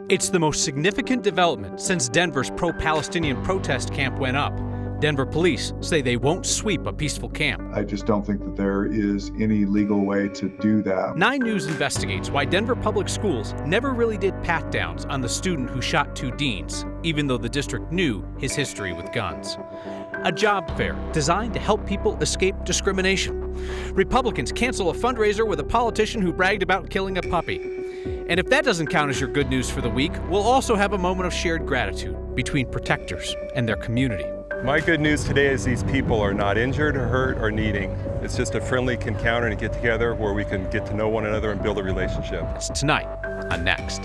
It's the most significant development since Denver's pro-Palestinian protest camp went up. Denver police say they won't sweep a peaceful camp. I just don't think that there is any legal way to do that. 9 News investigates why Denver Public Schools never really did pat-downs on the student who shot 2 deans, even though the district knew his history with guns. A job fair designed to help people escape discrimination. Republicans cancel a fundraiser with a politician who bragged about killing a puppy. And if that doesn't count as your good news for the week, we'll also have a moment of shared gratitude between protectors and their community. My good news today is these people are not injured or hurt or needing. It's just a friendly encounter and a get together where we can get to know one another and build a relationship. It's tonight on Next.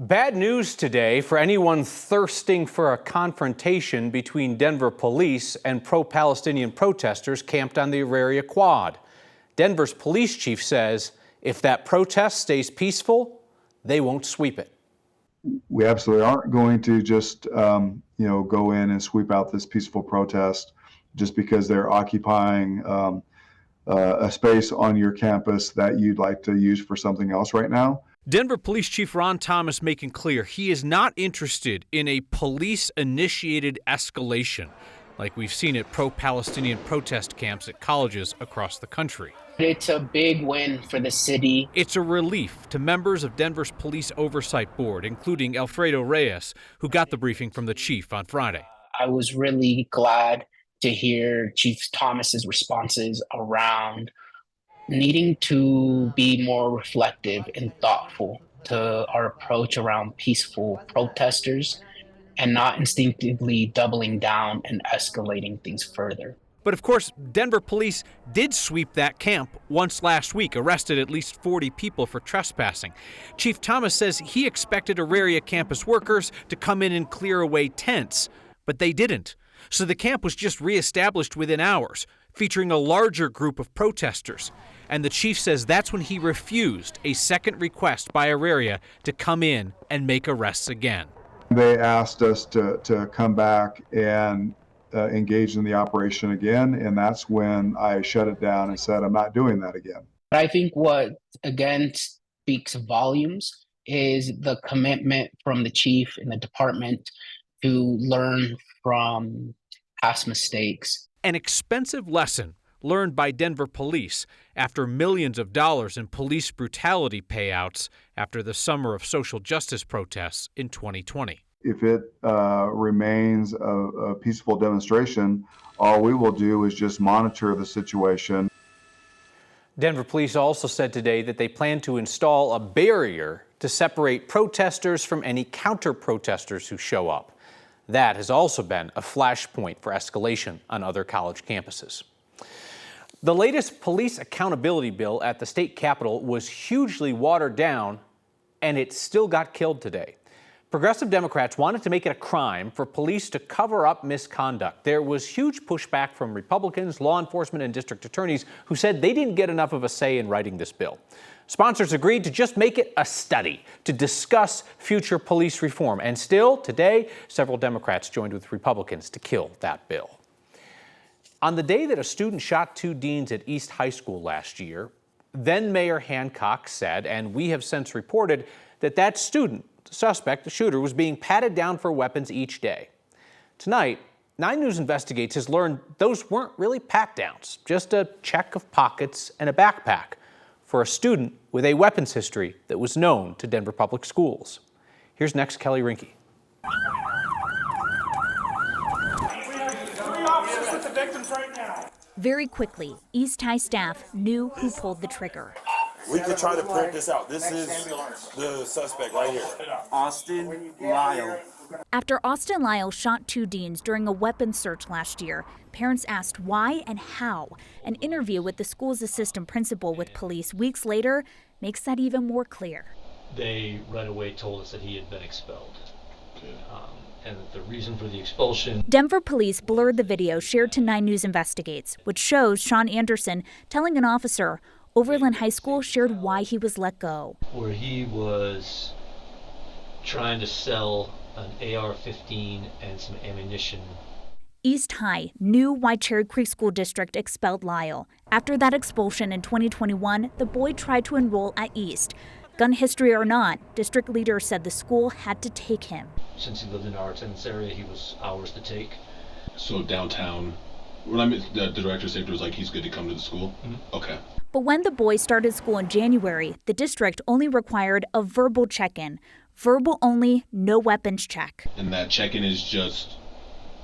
Bad news today for anyone thirsting for a confrontation between Denver police and pro-Palestinian protesters camped on the Auraria Quad. Denver's police chief says if that protest stays peaceful, they won't sweep it. We absolutely aren't going to just go in and sweep out this peaceful protest just because they're occupying a space on your campus that you'd like to use for something else right now. Denver Police Chief Ron Thomas making clear he is not interested in a police-initiated escalation like we've seen at pro-Palestinian protest camps at colleges across the country. It's a big win for the city. It's a relief to members of Denver's Police Oversight Board, including Alfredo Reyes, who got the briefing from the chief on Friday. I was really glad to hear Chief Thomas's responses around needing to be more reflective and thoughtful to our approach around peaceful protesters and not instinctively doubling down and escalating things further. But of course, Denver police did sweep that camp once last week, arrested at least 40 people for trespassing. Chief Thomas says he expected Auraria campus workers to come in and clear away tents, but they didn't. So the camp was just reestablished within hours, featuring a larger group of protesters. And the chief says that's when he refused a second request by Auraria to come in and make arrests again. They asked us to come back and engage in the operation again, and that's when I shut it down and said I'm not doing that again. I think what again speaks volumes is the commitment from the chief and the department to learn from past mistakes. An expensive lesson learned by Denver police after millions of dollars in police brutality payouts after the summer of social justice protests in 2020. If it remains a peaceful demonstration, all we will do is just monitor the situation. Denver police also said today that they plan to install a barrier to separate protesters from any counter-protesters who show up. That has also been a flashpoint for escalation on other college campuses. The latest police accountability bill at the state capitol was hugely watered down, and it still got killed today. Progressive Democrats wanted to make it a crime for police to cover up misconduct. There was huge pushback from Republicans, law enforcement, and district attorneys who said they didn't get enough of a say in writing this bill. Sponsors agreed to just make it a study to discuss future police reform. And still, today, several Democrats joined with Republicans to kill that bill. On the day that a student shot 2 deans at East High School last year, then Mayor Hancock said, and we have since reported, that that student, the suspect, the shooter, was being patted down for weapons each day. Tonight, 9 News Investigates has learned those weren't really pat-downs, just a check of pockets and a backpack for a student with a weapons history that was known to Denver Public Schools. Here's Next Kelly Rinke. Very quickly, East High staff knew who pulled the trigger. We could try to print this out. This is the suspect right here. Austin Lyle. After Austin Lyle shot 2 deans during a weapons search last year, parents asked why and how. An interview with the school's assistant principal with police weeks later makes that even more clear. They right away told us that he had been expelled. And the reason for the expulsion. Denver police blurred the video shared to 9 News Investigates, which shows Sean Anderson telling an officer Overland High School shared why he was let go. Where he was trying to sell an AR-15 and some ammunition. East High knew why Cherry Creek School District expelled Lyle. After that expulsion in 2021, the boy tried to enroll at East. Gun history or not, district leaders said the school had to take him. Since he lived in our attendance area, he was ours to take. So downtown, when I met the director of safety was like, he's good to come to the school? Mm-hmm. Okay. But when the boy started school in January, the district only required a verbal check-in. Verbal only, no weapons check. And that check-in is just...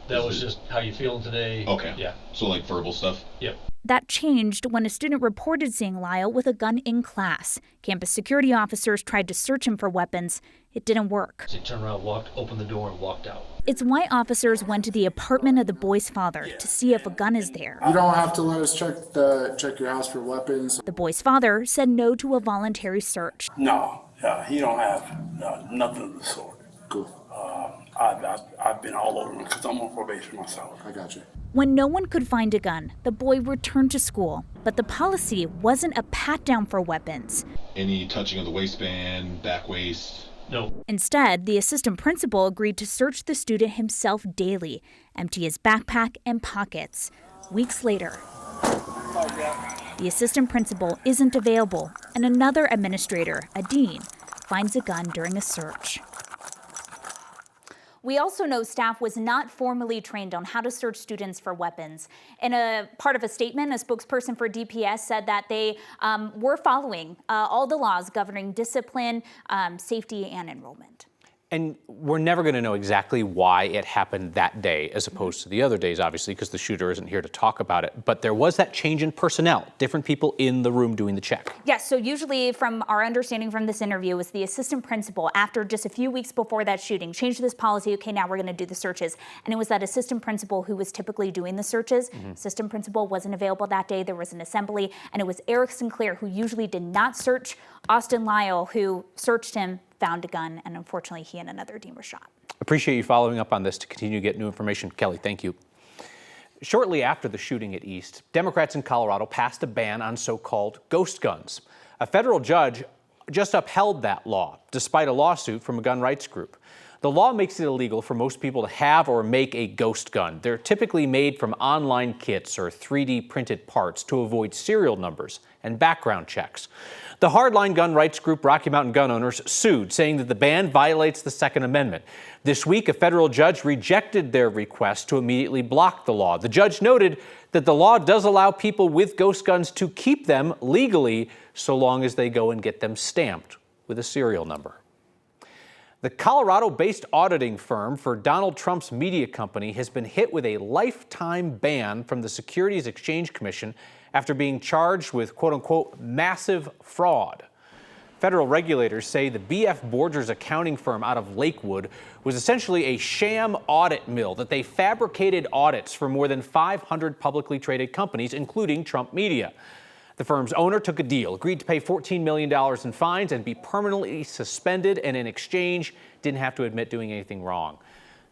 That was just how you feeling today. Okay. Yeah. So like verbal stuff? Yep. That changed when a student reported seeing Lyle with a gun in class. Campus security officers tried to search him for weapons. It didn't work. So he turned around, opened the door, and walked out. It's why officers went to the apartment of the boy's father to see if a gun is there. You don't have to let us check your house for weapons. The boy's father said no to a voluntary search. No, he don't have nothing of the sort. Cool. I've been all over him because I'm on probation myself. I got you. When no one could find a gun, the boy returned to school. But the policy wasn't a pat-down for weapons. Any touching of the waistband, back waist? No. Instead, the assistant principal agreed to search the student himself daily, empty his backpack and pockets. Weeks later, the assistant principal isn't available, and another administrator, a dean, finds a gun during a search. We also know staff was not formally trained on how to search students for weapons. In a part of a statement, a spokesperson for DPS said that they were following all the laws governing discipline, safety, and enrollment. And we're never going to know exactly why it happened that day, as opposed to the other days, obviously, because the shooter isn't here to talk about it. But there was that change in personnel, different people in the room doing the check. Yes, so usually from our understanding from this interview was the assistant principal, after just a few weeks before that shooting, changed this policy. Okay, now we're going to do the searches. And it was that assistant principal who was typically doing the searches. Assistant principal wasn't available that day. There was an assembly. And it was Eric Sinclair, who usually did not search Austin Lyle, who searched him, found a gun, and unfortunately he and another dean were shot. Appreciate you following up on this to continue to get new information. Kelly, thank you. Shortly after the shooting at East, Democrats in Colorado passed a ban on so-called ghost guns. A federal judge just upheld that law, despite a lawsuit from a gun rights group. The law makes it illegal for most people to have or make a ghost gun. They're typically made from online kits or 3D printed parts to avoid serial numbers and background checks. The hardline gun rights group Rocky Mountain Gun Owners sued, saying that the ban violates the Second Amendment. This week, a federal judge rejected their request to immediately block the law. The judge noted that the law does allow people with ghost guns to keep them legally so long as they go and get them stamped with a serial number. The Colorado-based auditing firm for Donald Trump's media company has been hit with a lifetime ban from the Securities Exchange Commission after being charged with quote-unquote massive fraud. Federal regulators say the BF Borgers accounting firm out of Lakewood was essentially a sham audit mill that they fabricated audits for more than 500 publicly traded companies, including Trump Media. The firm's owner took a deal, agreed to pay $14 million in fines and be permanently suspended, and in exchange didn't have to admit doing anything wrong.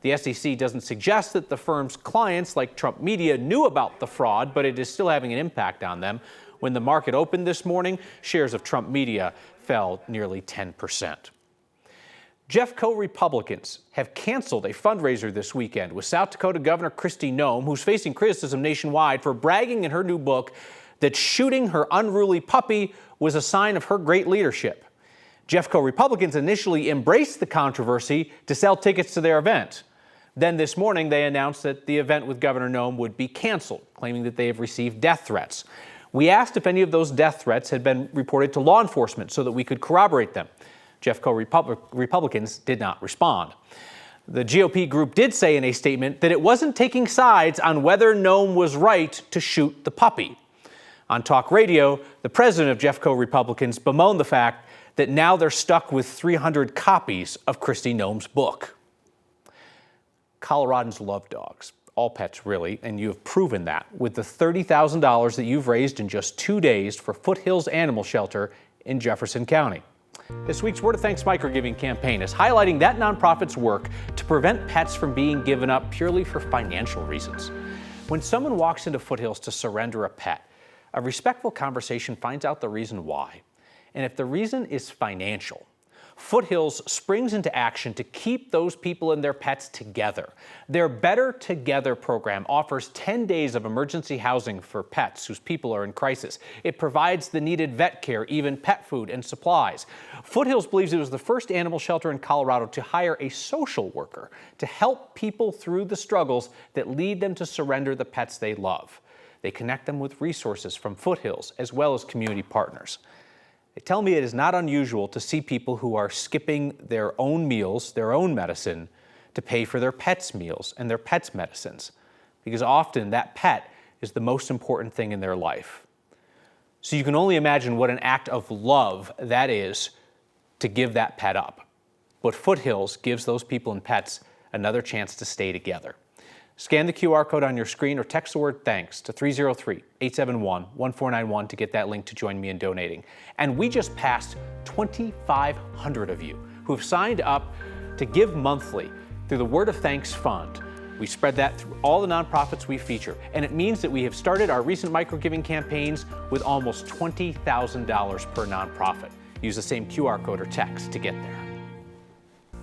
The SEC doesn't suggest that the firm's clients, like Trump Media, knew about the fraud, but it is still having an impact on them. When the market opened this morning, shares of Trump Media fell nearly 10%. Jeffco Republicans have canceled a fundraiser this weekend with South Dakota Governor Kristi Noem, who's facing criticism nationwide for bragging in her new book that shooting her unruly puppy was a sign of her great leadership. Jeffco Republicans initially embraced the controversy to sell tickets to their event. Then this morning, they announced that the event with Governor Noem would be canceled, claiming that they have received death threats. We asked if any of those death threats had been reported to law enforcement so that we could corroborate them. Jeffco Republicans did not respond. The GOP group did say in a statement that it wasn't taking sides on whether Noem was right to shoot the puppy. On talk radio, the president of Jeffco Republicans bemoaned the fact that now they're stuck with 300 copies of Kristi Noem's book. Coloradans love dogs, all pets really, and you have proven that with the $30,000 that you've raised in just 2 days for Foothills Animal Shelter in Jefferson County. This week's Word of Thanks Microgiving campaign is highlighting that nonprofit's work to prevent pets from being given up purely for financial reasons. When someone walks into Foothills to surrender a pet, a respectful conversation finds out the reason why. And if the reason is financial, Foothills springs into action to keep those people and their pets together. Their Better Together program offers 10 days of emergency housing for pets whose people are in crisis. It provides the needed vet care, even pet food and supplies. Foothills believes it was the first animal shelter in Colorado to hire a social worker to help people through the struggles that lead them to surrender the pets they love. They connect them with resources from Foothills as well as community partners. They tell me it is not unusual to see people who are skipping their own meals, their own medicine, to pay for their pets' meals and their pets' medicines, because often that pet is the most important thing in their life. So you can only imagine what an act of love that is to give that pet up. But Foothills gives those people and pets another chance to stay together. Scan the QR code on your screen or text the word thanks to 303-871-1491 to get that link to join me in donating. And we just passed 2,500 of you who have signed up to give monthly through the Word of Thanks Fund. We spread that through all the nonprofits we feature, and it means that we have started our recent micro-giving campaigns with almost $20,000 per nonprofit. Use the same QR code or text to get there.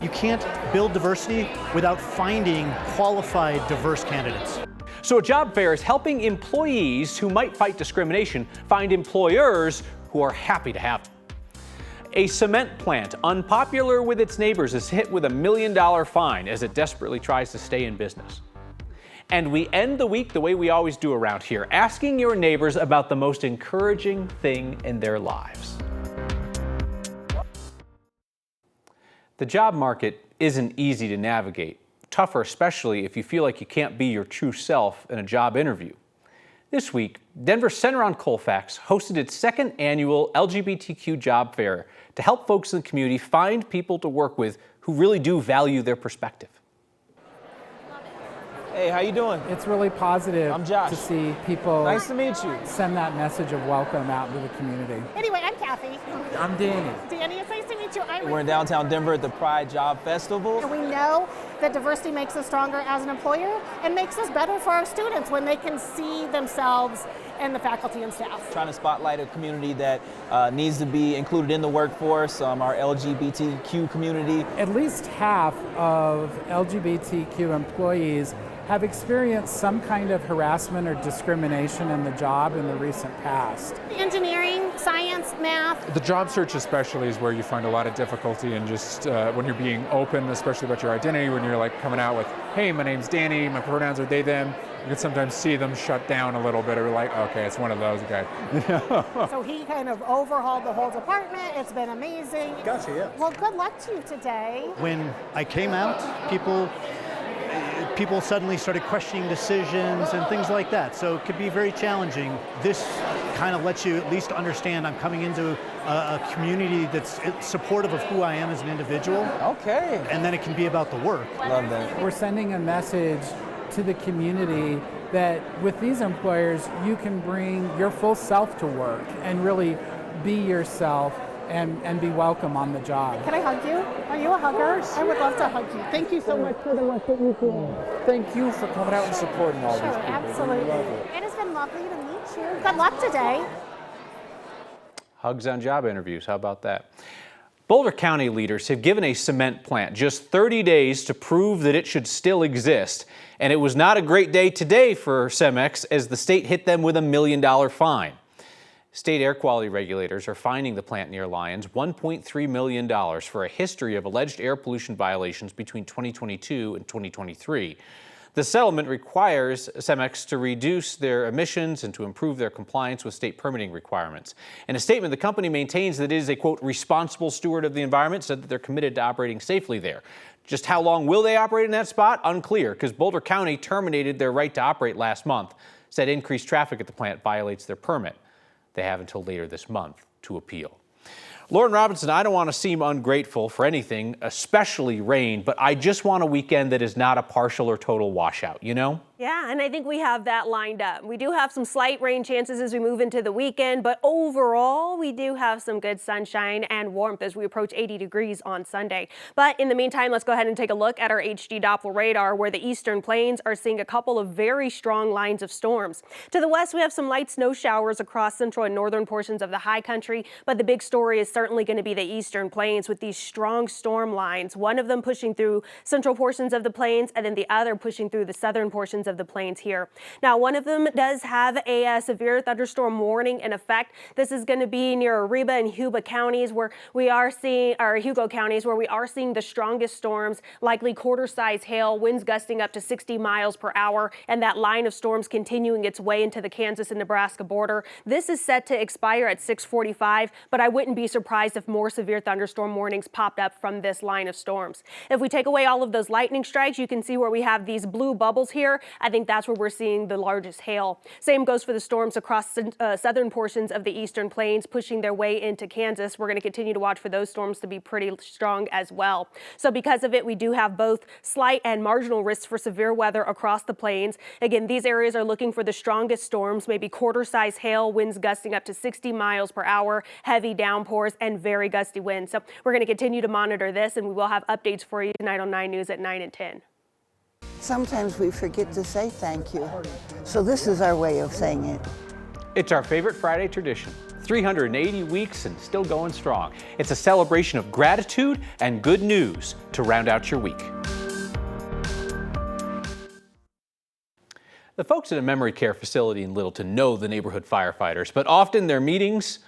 You can't build diversity without finding qualified, diverse candidates. So a job fair is helping employees who might fight discrimination find employers who are happy to have them. A cement plant, unpopular with its neighbors, is hit with $1 million fine as it desperately tries to stay in business. And we end the week the way we always do around here, asking your neighbors about the most encouraging thing in their lives. The job market isn't easy to navigate, tougher especially if you feel like you can't be your true self in a job interview. This week, Denver Center on Colfax hosted its second annual LGBTQ job fair to help folks in the community find people to work with who really do value their perspective. Hey, how you doing? It's really positive I'm Josh. to see people Nice to meet you. send that message of welcome out into the community. Anyway, I'm Kathy. I'm Danny. Danny, it's nice to meet you. We're in downtown Denver at the Pride Job Festival. And we know that diversity makes us stronger as an employer and makes us better for our students when they can see themselves and the faculty and staff. Trying to spotlight a community that needs to be included in the workforce, our LGBTQ community. At least half of LGBTQ employees have experienced some kind of harassment or discrimination in the job in the recent past. Engineering, science, math. The job search especially is where you find a lot of difficulty in just when you're being open, especially about your identity, when you're like coming out with, hey, my name's Danny, my pronouns are they, them. You can sometimes see them shut down a little bit or like, okay, it's one of those guys. So he kind of overhauled the whole department. It's been amazing. Gotcha, yeah. Well, good luck to you today. When I came out, people suddenly started questioning decisions and things like that. So it could be very challenging. This kind of lets you at least understand I'm coming into a community that's supportive of who I am as an individual. Okay. And then it can be about the work. Love that. We're sending a message to the community that with these employers, you can bring your full self to work and really be yourself and be welcome on the job. Can I hug you? Are you a hugger? I would love to hug you. Thank you so much for the work that you do. Thank you for coming out and supporting all these people. Absolutely. It has been lovely to meet you. Good luck today. Hugs on job interviews, how about that? Boulder County leaders have given a cement plant just 30 days to prove that it should still exist. And it was not a great day today for Cemex as the state hit them with $1 million fine. State air quality regulators are fining the plant near Lyons $1.3 million for a history of alleged air pollution violations between 2022 and 2023. The settlement requires Cemex to reduce their emissions and to improve their compliance with state permitting requirements. In a statement, the company maintains that it is a, quote, responsible steward of the environment, said that they're committed to operating safely there. Just how long will they operate in that spot? Unclear, because Boulder County terminated their right to operate last month, said increased traffic at the plant violates their permit. They have until later this month to appeal. Lauren Robinson, I don't want to seem ungrateful for anything, especially rain, but I just want a weekend that is not a partial or total washout, you know? Yeah, and I think we have that lined up. We do have some slight rain chances as we move into the weekend, but overall, we do have some good sunshine and warmth as we approach 80 degrees on Sunday. But in the meantime, let's go ahead and take a look at our HD Doppler radar, where the eastern plains are seeing a couple of very strong lines of storms. To the west, we have some light snow showers across central and northern portions of the high country, but the big story is certainly going to be the eastern plains with these strong storm lines, one of them pushing through central portions of the plains and then the other pushing through the southern portions of the plains here. Now, one of them does have a severe thunderstorm warning in effect. This is going to be near Ariba and Hugo counties, where we are seeing the strongest storms, likely quarter-size hail, winds gusting up to 60 miles per hour, and that line of storms continuing its way into the Kansas and Nebraska border. This is set to expire at 6:45, but I wouldn't be surprised if more severe thunderstorm warnings popped up from this line of storms. If we take away all of those lightning strikes, you can see where we have these blue bubbles here. I think that's where we're seeing the largest hail. Same goes for the storms across southern portions of the eastern plains pushing their way into Kansas. We're going to continue to watch for those storms to be pretty strong as well. So because of it, we do have both slight and marginal risks for severe weather across the plains. Again, these areas are looking for the strongest storms, maybe quarter-size hail, winds gusting up to 60 miles per hour, heavy downpours, and very gusty winds. So we're going to continue to monitor this, and we will have updates for you tonight on 9 News at 9 and 10. Sometimes we forget to say thank you. So this is our way of saying it. It's our favorite Friday tradition. 380 weeks and still going strong. It's a celebration of gratitude and good news to round out your week. The folks at a memory care facility in Littleton know the neighborhood firefighters, but often their meetings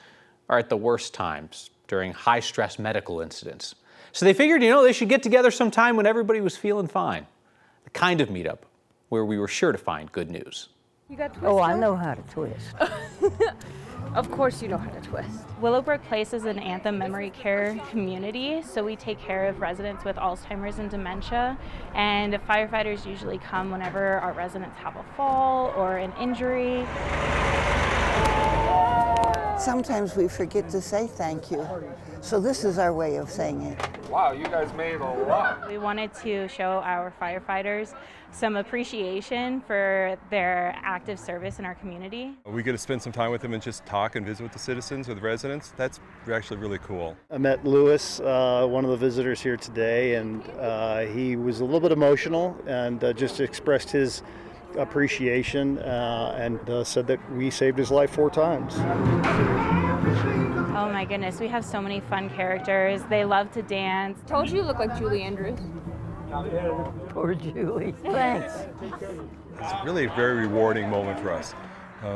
are at the worst times during high-stress medical incidents. So they figured, they should get together sometime when everybody was feeling fine. The kind of meetup where we were sure to find good news. You got twist? Oh, I know how to twist. Of course you know how to twist. Willowbrook Place is an Anthem memory care community, so we take care of residents with Alzheimer's and dementia, and firefighters usually come whenever our residents have a fall or an injury. Sometimes we forget to say thank you. So this is our way of saying it. Wow, you guys made a lot. We wanted to show our firefighters some appreciation for their active service in our community. We get to spend some time with them and just talk and visit with the citizens or the residents. That's actually really cool. I met Lewis, one of the visitors here today, and he was a little bit emotional and just expressed his appreciation and said that we saved his life 4 times. Oh my goodness, we have so many fun characters. They love to dance. Told you look like Julie Andrews. Poor Julie. Thanks. It's really a very rewarding moment for us.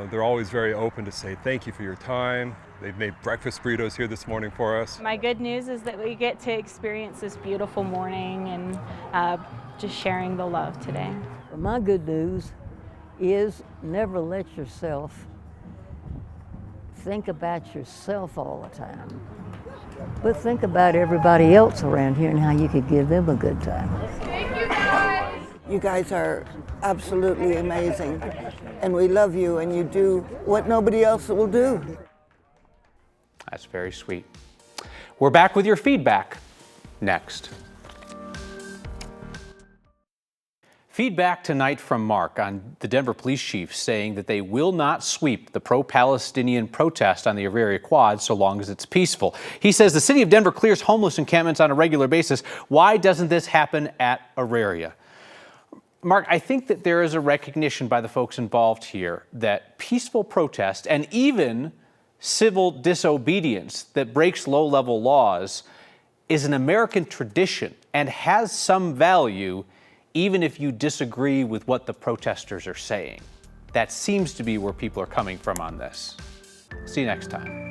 They're always very open to say thank you for your time. They've made breakfast burritos here this morning for us. My good news is that we get to experience this beautiful morning and just sharing the love today. My good news is never let yourself think about yourself all the time, but think about everybody else around here and how you could give them a good time. Thank you guys. You guys are absolutely amazing, and we love you, and you do what nobody else will do. That's very sweet. We're back with your feedback next. Feedback tonight from Mark on the Denver police chief saying that they will not sweep the pro-Palestinian protest on the Auraria Quad so long as it's peaceful. He says the city of Denver clears homeless encampments on a regular basis. Why doesn't this happen at Auraria? Mark, I think that there is a recognition by the folks involved here that peaceful protest and even civil disobedience that breaks low-level laws is an American tradition and has some value even if you disagree with what the protesters are saying. That seems to be where people are coming from on this. See you next time.